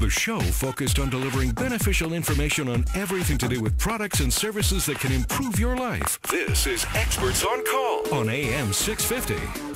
The show focused on delivering beneficial information on everything to do with products and services that can improve your life. This is Experts on Call on AM 650.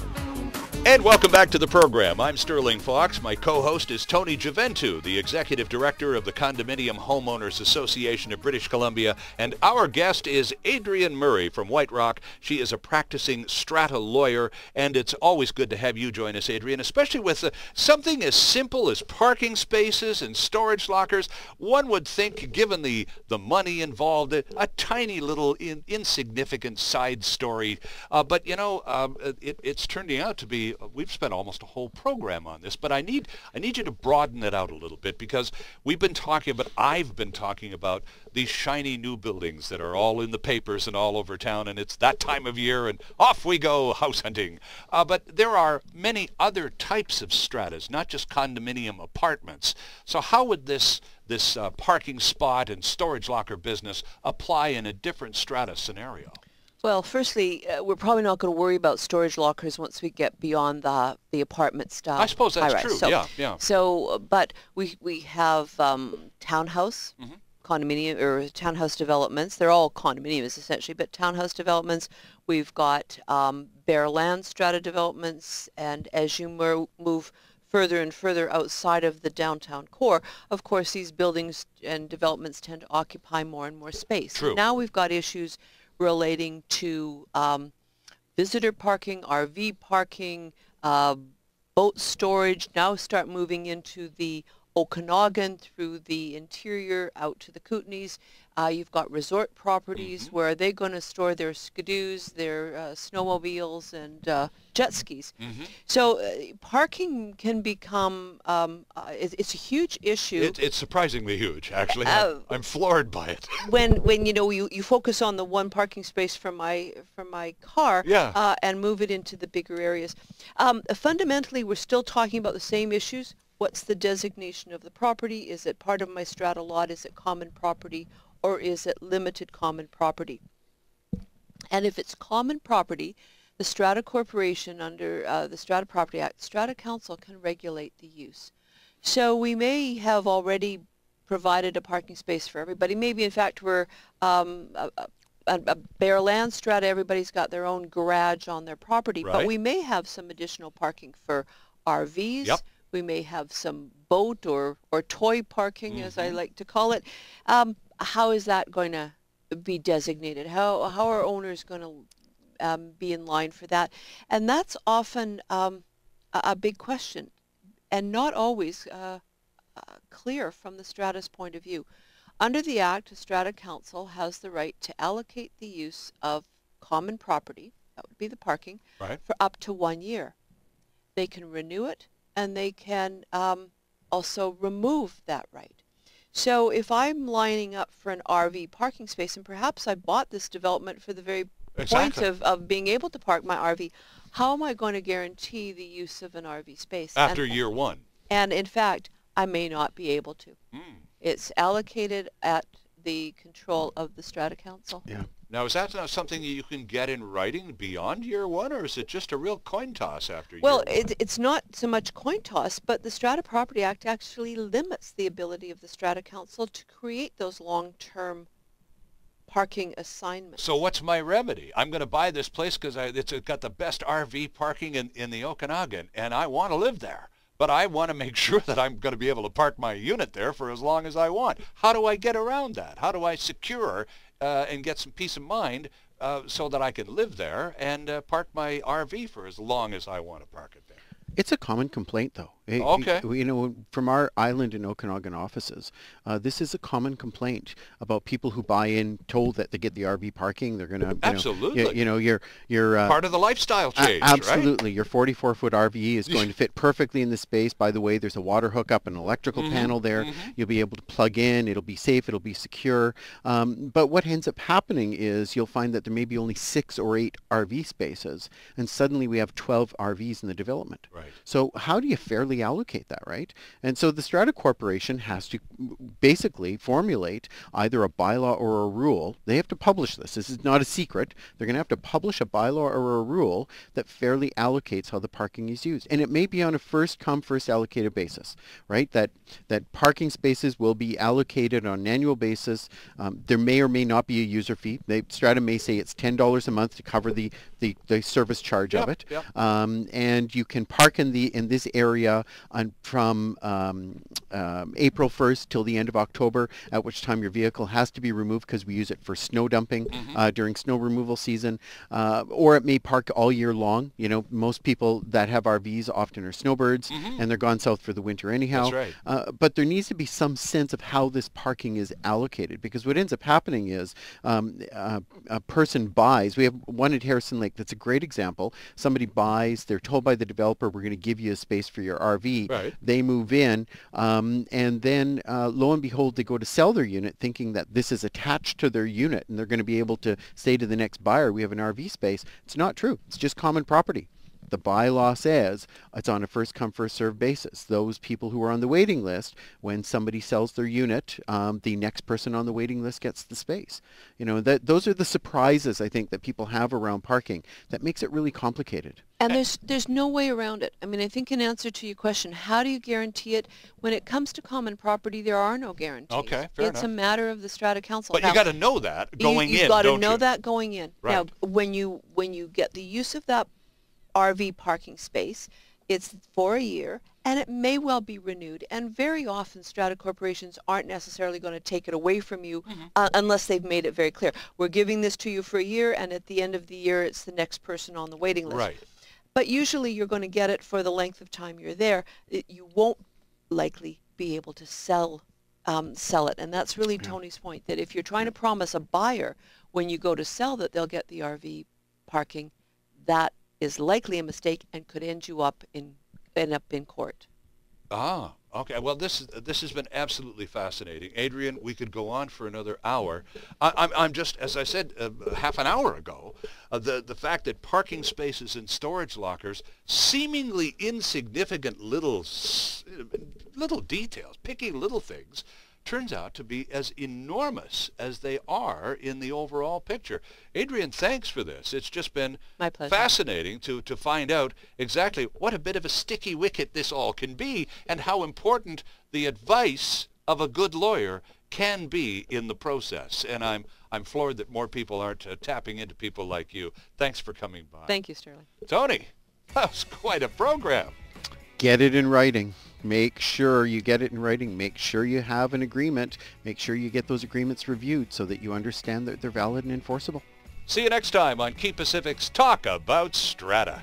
And welcome back to the program. I'm Stirling Faux. My co-host is Tony Gioventu, the Executive Director of the Condominium Homeowners Association of British Columbia. And our guest is Adrienne Murray from White Rock. She is a practicing Strata lawyer, and it's always good to have you join us, Adrienne, especially with something as simple as parking spaces and storage lockers. One would think, given the money involved, a tiny little insignificant side story. But, you know, it's turning out to be, we've spent almost a whole program on this, but I need you to broaden it out a little bit, because I've been talking about these shiny new buildings that are all in the papers and all over town, and it's that time of year, and off we go house hunting. But there are many other types of stratas, not just condominium apartments. So how would this parking spot and storage locker business apply in a different strata scenario? Well, firstly, we're probably not going to worry about storage lockers once we get beyond the apartment style. I suppose that's true. So, yeah. So, but we have townhouse condominium or townhouse developments. They're all condominiums essentially, but townhouse developments. We've got bare land strata developments, and as you move further and further outside of the downtown core, of course, these buildings and developments tend to occupy more and more space. True. Now we've got issues relating to visitor parking, RV parking, boat storage. Now start moving into the Okanagan through the interior out to the Kootenays. You've got resort properties where they're going to store their skidoos, their snowmobiles, and jet skis. So parking can become, it's a huge issue. It's surprisingly huge, actually. I'm floored by it. when you know you focus on the one parking space from my car, and move it into the bigger areas. Fundamentally, we're still talking about the same issues. What's the designation of the property? Is it part of my strata lot? Is it common property? Or is it limited common property? And if it's common property, the Strata Corporation under the Strata Property Act, Strata Council can regulate the use. So we may have already provided a parking space for everybody. Maybe in fact we're a bare land strata, everybody's got their own garage on their property, but we may have some additional parking for RVs. Yep. We may have some boat or toy parking, as I like to call it. How is that going to be designated? How are owners going to be in line for that? And that's often a big question, and not always clear from the Strata's point of view. Under the Act, the Strata Council has the right to allocate the use of common property, that would be the parking, for up to 1 year. They can renew it, and they can also remove that right. So if I'm lining up for an RV parking space, and perhaps I bought this development for the very point of being able to park my RV, how am I going to guarantee the use of an RV space? After year one. And in fact, I may not be able to. It's allocated at the control of the Strata Council. Yeah. Now, is that not something that you can get in writing beyond year one, or is it just a real coin toss after year one? Well, it's not so much coin toss, but the Strata Property Act actually limits the ability of the Strata Council to create those long-term parking assignments. So what's my remedy? I'm going to buy this place because it's got the best RV parking in the Okanagan, and I want to live there. But I want to make sure that I'm going to be able to park my unit there for as long as I want. How do I get around that? How do I secure and get some peace of mind so that I can live there and park my RV for as long as I want to park it there? It's a common complaint, though. Okay. You know, from our island and Okanagan offices, this is a common complaint about people who buy in, told that they get the RV parking. They're going to, absolutely. You're part of the lifestyle change. Absolutely, your 44-foot RV is going to fit perfectly in the space. By the way, there's a water hookup, an electrical panel there. You'll be able to plug in. It'll be safe. It'll be secure. But what ends up happening is you'll find that there may be only 6 or 8 RV spaces, and suddenly we have 12 RVs in the development. Right. So how do you fairly fairly allocate that, right? And so the Strata Corporation has to basically formulate either a bylaw or a rule. They have to publish this. This is not a secret. They're going to have to publish a bylaw or a rule that fairly allocates how the parking is used. And it may be on a first come, first allocated basis, right? That parking spaces will be allocated on an annual basis. There may or may not be a user fee. Strata may say it's $10 a month to cover the service charge of it. Yep. And you can park in this area from April 1st till the end of October, at which time your vehicle has to be removed because we use it for snow dumping during snow removal season, or it may park all year long. You know, most people that have RVs often are snowbirds, and they're gone south for the winter anyhow. That's right. But there needs to be some sense of how this parking is allocated, because what ends up happening is a person buys. We have one at Harrison Lake that's a great example. Somebody buys, they're told by the developer, we're going to give you a space for your RV. Right. They move in, and then lo and behold, they go to sell their unit thinking that this is attached to their unit and they're going to be able to say to the next buyer, we have an RV space. It's not true. It's just common property. The bylaw says it's on a first come, first served basis. Those people who are on the waiting list, when somebody sells their unit, the next person on the waiting list gets the space. You know, those are the surprises, I think, that people have around parking that makes it really complicated. And there's no way around it. I mean, I think in answer to your question, how do you guarantee it? When it comes to common property, there are no guarantees. Okay, fair It's enough. a matter of the Strata Council. But now, you got to know that going in, You've got to don't know you? that going in. Right. Now, when you get the use of that RV parking space, it's for a year, and it may well be renewed. And very often, strata corporations aren't necessarily going to take it away from you unless they've made it very clear. We're giving this to you for a year, and at the end of the year, it's the next person on the waiting list. Right. But usually, you're going to get it for the length of time you're there. You won't likely be able to sell it. And that's really Tony's point, that if you're trying to promise a buyer when you go to sell that they'll get the RV parking, that is likely a mistake and could end up in court. Ah, okay. Well, this has been absolutely fascinating. Adrienne, we could go on for another hour. I'm just, as I said half an hour ago, the fact that parking spaces and storage lockers, seemingly insignificant little details, picky little things, turns out to be as enormous as they are in the overall picture. Adrienne, thanks for this. It's just been My pleasure. fascinating to find out exactly what a bit of a sticky wicket this all can be and how important the advice of a good lawyer can be in the process. And I'm floored that more people aren't tapping into people like you. Thanks for coming by. Thank you, Sterling. Tony, that was quite a program. Get it in writing. Make sure you get it in writing. Make sure you have an agreement. Make sure you get those agreements reviewed so that you understand that they're valid and enforceable. See you next time on Key Pacific's Talk About Strata.